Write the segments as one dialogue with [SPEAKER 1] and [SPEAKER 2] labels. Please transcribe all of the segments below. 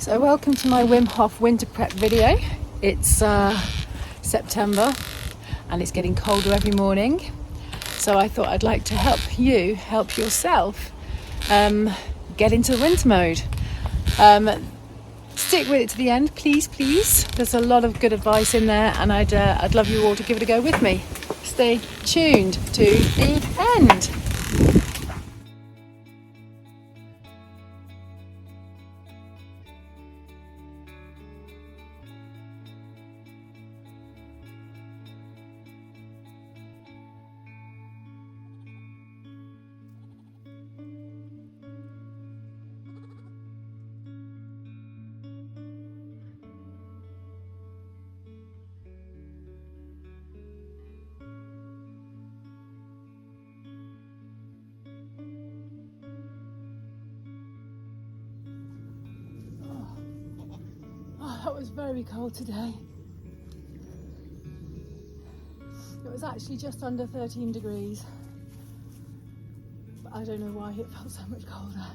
[SPEAKER 1] So welcome to my Wim Hof winter prep video. It's September and it's getting colder every morning. So I thought I'd like to help yourself get into the winter mode. Stick with it to the end, please. There's a lot of good advice in there and I'd love you all to give it a go with me. Stay tuned to the end. It was very cold today. It was actually just under 13 degrees. But I don't know why it felt so much colder.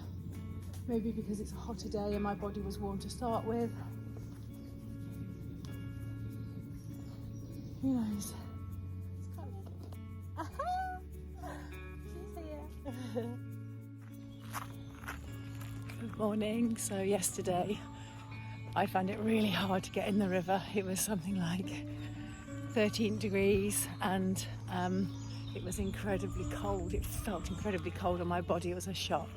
[SPEAKER 1] Maybe because it's a hotter day and my body was warm to start with. Who knows? It's kind of... She's here. Good morning. So yesterday I found it really hard to get in the river. It was something like 13 degrees and it was incredibly cold. It felt incredibly cold on my body. It was a shock.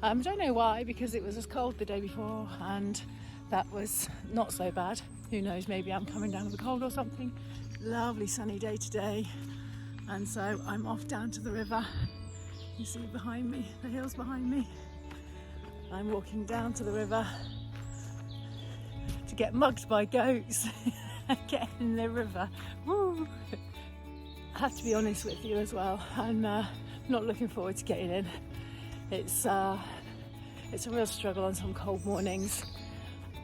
[SPEAKER 1] I don't know why, because it was as cold the day before and that was not so bad. Who knows, maybe I'm coming down with a cold or something. Lovely sunny day today. And so I'm off down to the river. You see behind me, the hills behind me. I'm walking down to the river to get mugged by goats and get in the river. Woo. I have to be honest with you as well, I'm not looking forward to getting in. It's a real struggle on some cold mornings,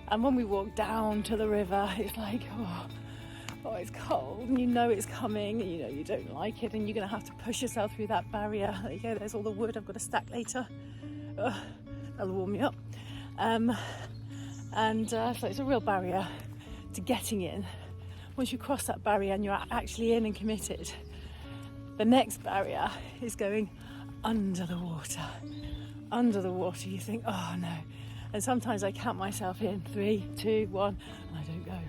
[SPEAKER 1] and when we walk down to the river it's like oh it's cold and you know it's coming and you know you don't like it and you're going to have to push yourself through that barrier. There you go, there's all the wood I've got to stack later. That'll warm me up. So it's a real barrier to getting in. Once you cross that barrier and you're actually in and committed, the next barrier is going under the water. Under the water, you think, oh no. And sometimes I count myself in, 3, 2, 1, and I don't go.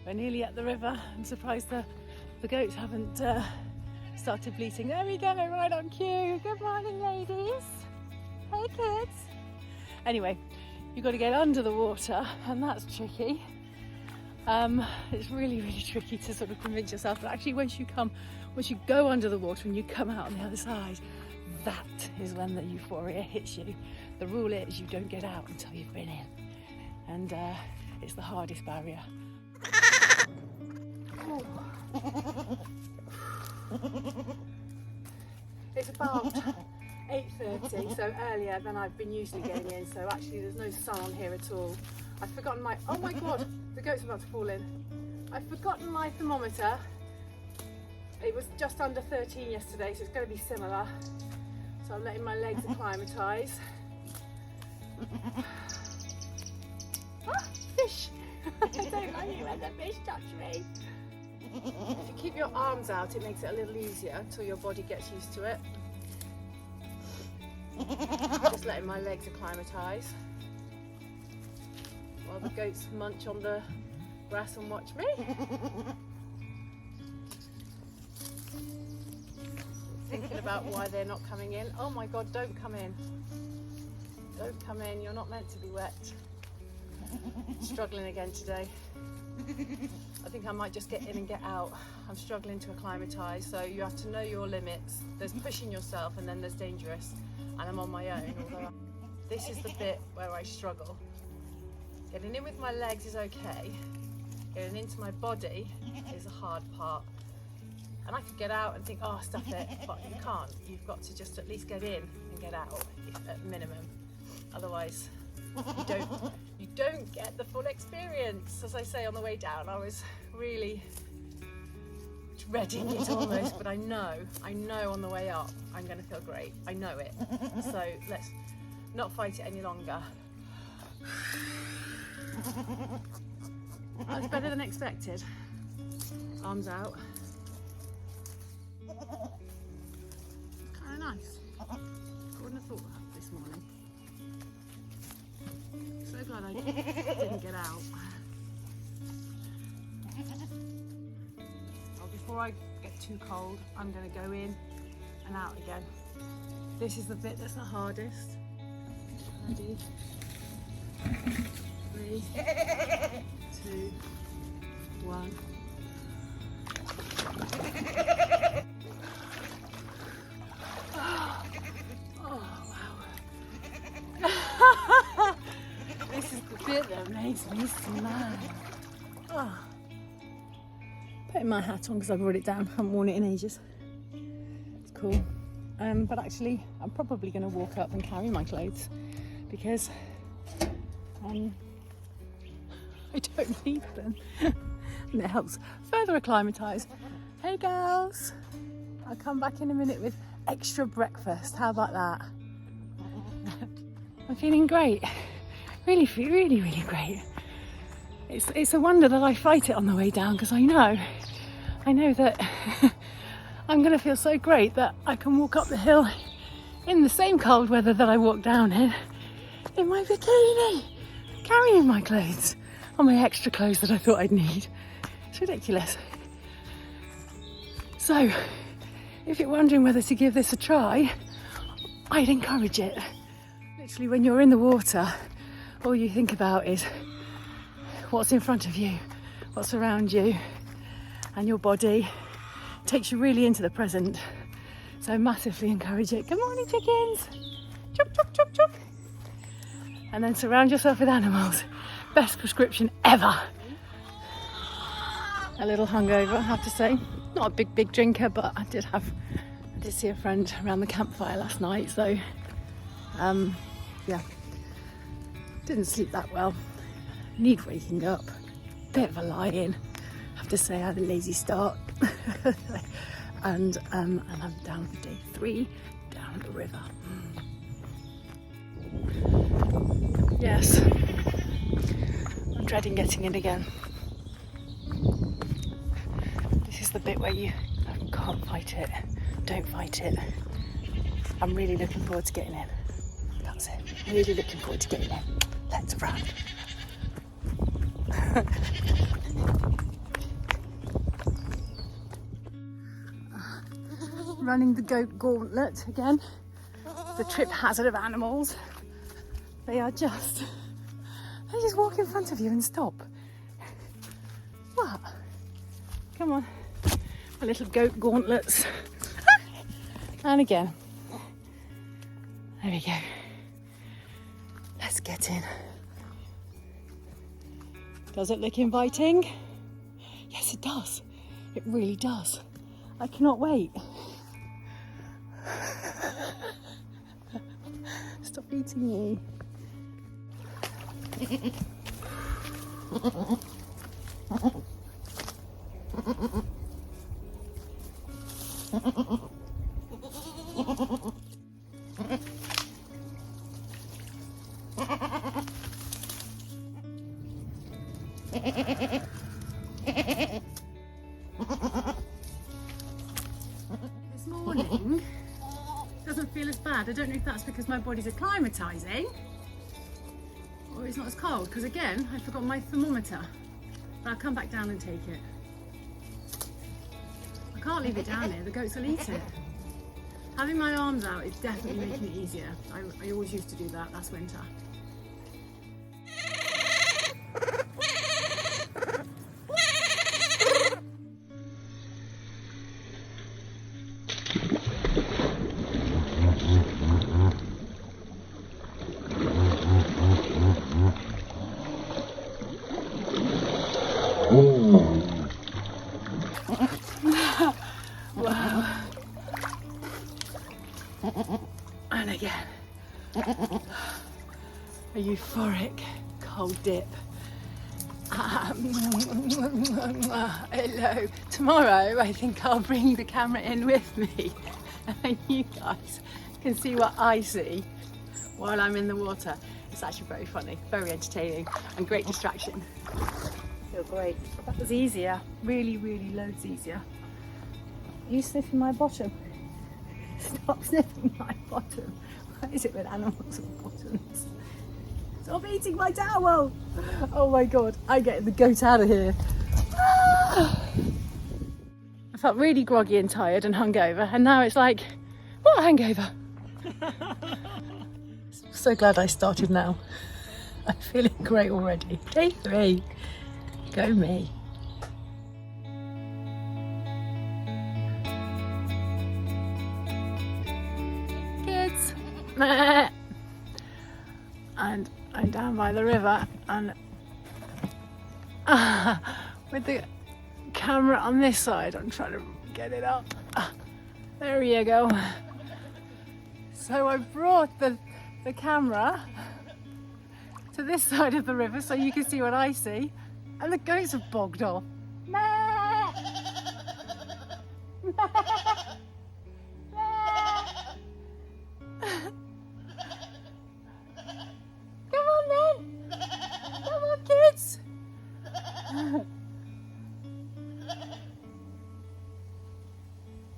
[SPEAKER 1] We're nearly at the river. I'm surprised the goats haven't started bleating. There we go, right on cue. Good morning, ladies. Hey, kids. Anyway, you've got to get under the water and that's tricky. It's really tricky to sort of convince yourself that actually once you go under the water and you come out on the other side, that is when the euphoria hits you. The rule is you don't get out until you've been in, and it's the hardest barrier. It's about 8:30, so earlier than I've been usually getting in, so actually there's no sun on here at all. I've forgotten my, oh my god, the goat's about to fall in. I've forgotten my thermometer. It was just under 13 yesterday, so it's going to be similar. So I'm letting my legs acclimatise. Fish! I don't like it when the fish touch me. If you keep your arms out, it makes it a little easier until your body gets used to it. Just letting my legs acclimatise while the goats munch on the grass and watch me. Thinking about why they're not coming in. Oh my god, don't come in. Don't come in, you're not meant to be wet. Struggling again today. I think I might just get in and get out. I'm struggling to acclimatise, so you have to know your limits. There's pushing yourself and then there's dangerous. And I'm on my own, although this is the bit where I struggle. Getting in with my legs is okay. Getting into my body is a hard part. And I could get out and think, oh, stuff it, but you can't. You've got to just at least get in and get out at minimum. Otherwise, you don't get the full experience. As I say on the way down, I was really dreading it almost, but I know on the way up I'm going to feel great. I know it. So let's not fight it any longer. That was better than expected. Arms out. Kind of nice. I wouldn't have thought that this morning. So glad I didn't get out. Well, before I get too cold, I'm going to go in and out again. This is the bit that's the hardest. Ready? 3, 2, 1. This is the bit that makes me smile. Oh. Putting my hat on because I brought it down. I haven't worn it in ages. It's cool. But actually, I'm probably going to walk up and carry my clothes because I don't need them. And it helps further acclimatise. Hey girls, I'll come back in a minute with extra breakfast. How about that? I'm feeling great. Really great. It's a wonder that I fight it on the way down because I know that I'm going to feel so great that I can walk up the hill in the same cold weather that I walk down in my bikini, carrying my clothes and my extra clothes that I thought I'd need. It's ridiculous. So, if you're wondering whether to give this a try, I'd encourage it. Literally, when you're in the water, all you think about is what's in front of you, what's around you, and your body. It takes you really into the present. So I massively encourage it. Good morning, chickens. Chop, chop, chop, chop. And then surround yourself with animals. Best prescription ever. A little hungover, I have to say. Not a big drinker, but I did see a friend around the campfire last night, so yeah, didn't sleep that well. Need waking up. Bit of a lie-in. Have to say I had a lazy start. and I'm down for day 3 down the river. Yes, I'm dreading getting in again. This is the bit where you can't fight it. Don't fight it. I'm really looking forward to getting in. That's it. Really looking forward to getting in. Let's run. Running the goat gauntlet again. The trip hazard of animals. They just walk in front of you and stop. What? Come on. My little goat gauntlets. And again. There we go. Let's get in. Does it look inviting? Yes, it does. It really does. I cannot wait. Stop eating me. This morning doesn't feel as bad. I don't know if that's because my body's acclimatising or it's not as cold, because again I forgot my thermometer, but I'll come back down and take it. I can't leave it down here, the goats will eat it. Having my arms out is definitely making it easier. I always used to do that last winter. Wow. And again. A euphoric cold dip. Hello. Tomorrow I think I'll bring the camera in with me and you guys can see what I see while I'm in the water. It's actually very funny, very entertaining, and great distraction. Feel great. That was easier, really, really loads easier. Are you sniffing my bottom? Stop sniffing my bottom. What is it with animals and bottoms? Stop eating my towel! Oh my god, I'm getting the goat out of here. I felt really groggy and tired and hungover, and now it's like, what hangover? So glad I started now. I'm feeling great already. Day 3. Go me. Kids. And I'm down by the river, and with the camera on this side, I'm trying to get it up. There you go. So I brought the camera to this side of the river so you can see what I see, and the goats have bogged off. Come on then! Come on, kids! Come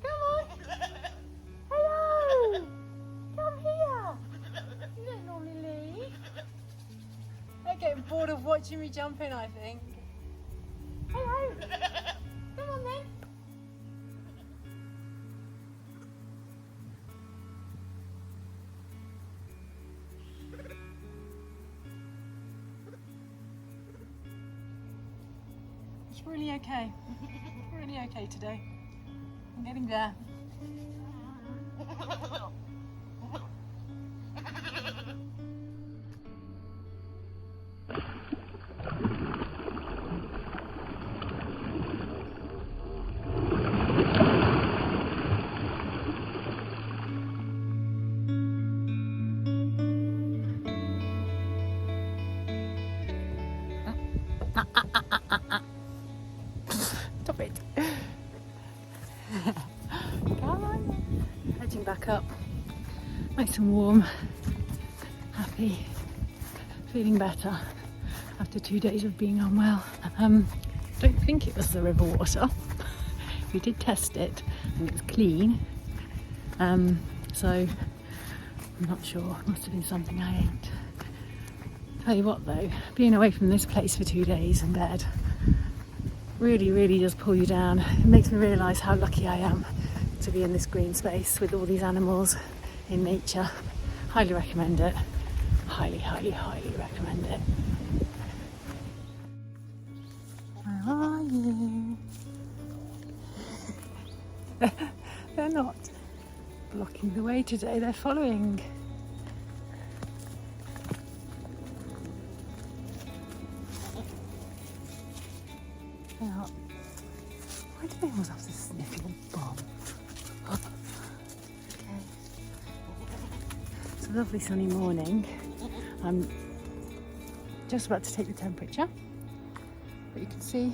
[SPEAKER 1] on! Hello! Come here! You don't normally leave. They're getting bored of watching me jump in, I think. Hello! Come on then! It's really okay. It's really okay today. I'm getting there. Stop it. Come on. Heading back up. Nice and warm. Happy. Feeling better after 2 days of being unwell. Don't think it was the river water. We did test it and it was clean. So I'm not sure. Must have been something I ate. Tell you what though, being away from this place for 2 days in bed really, really does pull you down. It makes me realise how lucky I am to be in this green space with all these animals in nature. Highly recommend it. Highly, highly, highly recommend it. Where are you? They're not blocking the way today, they're following. Now, why do they always have to sniff your bum? Okay. It's a lovely sunny morning. I'm just about to take the temperature, but you can see,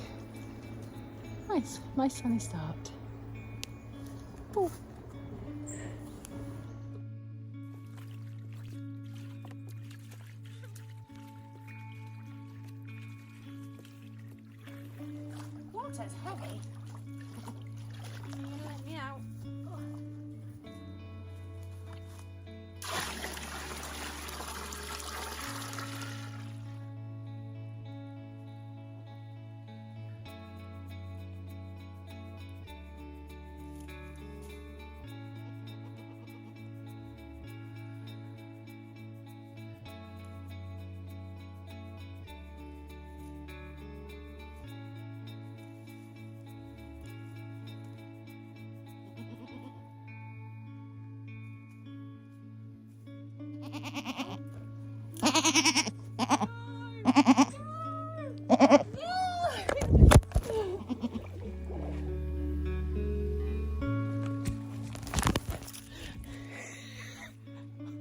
[SPEAKER 1] nice sunny start. Ooh. Water's heavy. Let me out.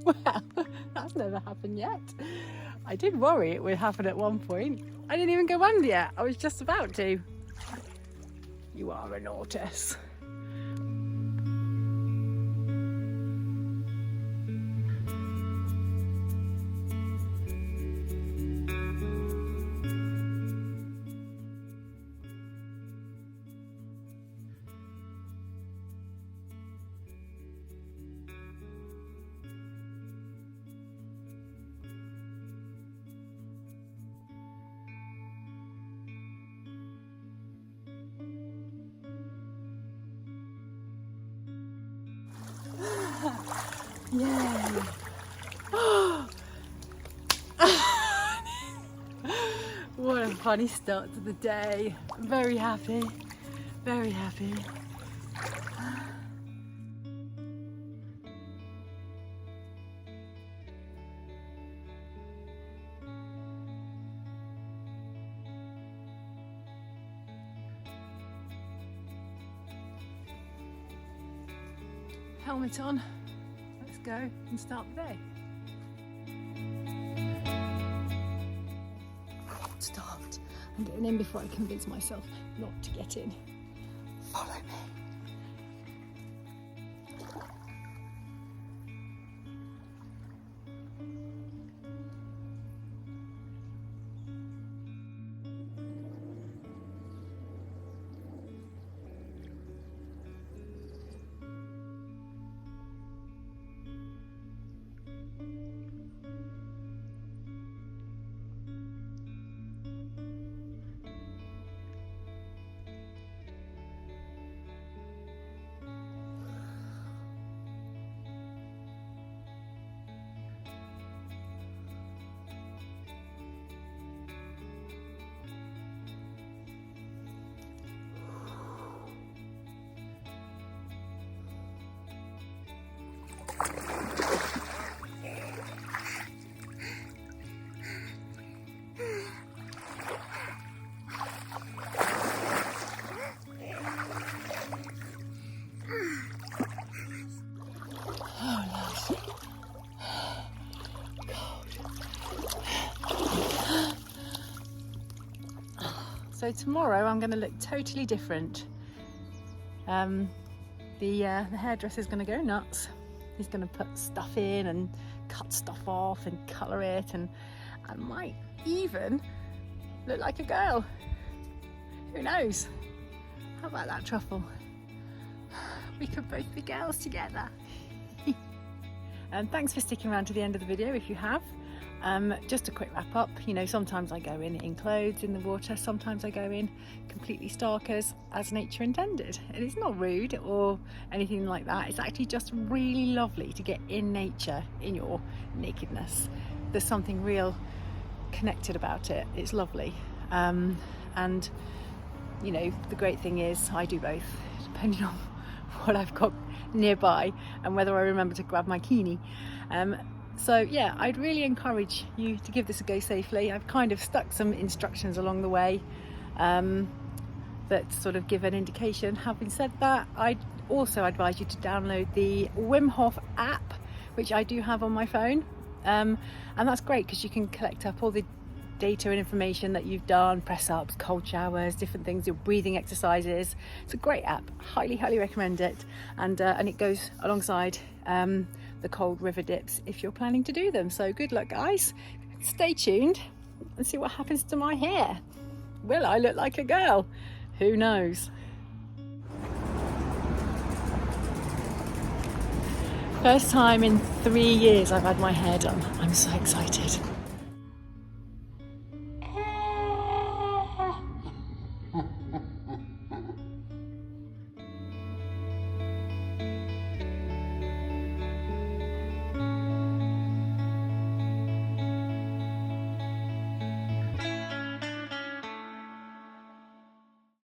[SPEAKER 1] Well, that's never happened yet. I did worry it would happen at one point. I didn't even go under yet. I was just about to. You are a tortoise. What a funny start to the day. I'm very happy, very happy. Helmet on, let's go and start the day. Start. I'm getting in before I convince myself not to get in. Follow me. So tomorrow I'm going to look totally different. The hairdresser's going to go nuts. He's going to put stuff in and cut stuff off and colour it, and I might even look like a girl. Who knows? How about that, Truffle? We could both be girls together. And thanks for sticking around to the end of the video if you have. Just a quick wrap up, you know, sometimes I go in clothes in the water, sometimes I go in completely stark as nature intended. And it's not rude or anything like that, it's actually just really lovely to get in nature in your nakedness. There's something real connected about it, it's lovely. And you know, the great thing is I do both, depending on what I've got nearby and whether I remember to grab my kini. So yeah, I'd really encourage you to give this a go safely. I've kind of stuck some instructions along the way that sort of give an indication. Having said that, I'd also advise you to download the Wim Hof app, which I do have on my phone, and that's great because you can collect up all the data and information that you've done, press ups, cold showers, different things, your breathing exercises. It's a great app, highly recommend it, and it goes alongside the cold river dips if you're planning to do them. So good luck, guys. Stay tuned and see what happens to my hair. Will I look like a girl? Who knows? First time in 3 years I've had my hair done. I'm so excited.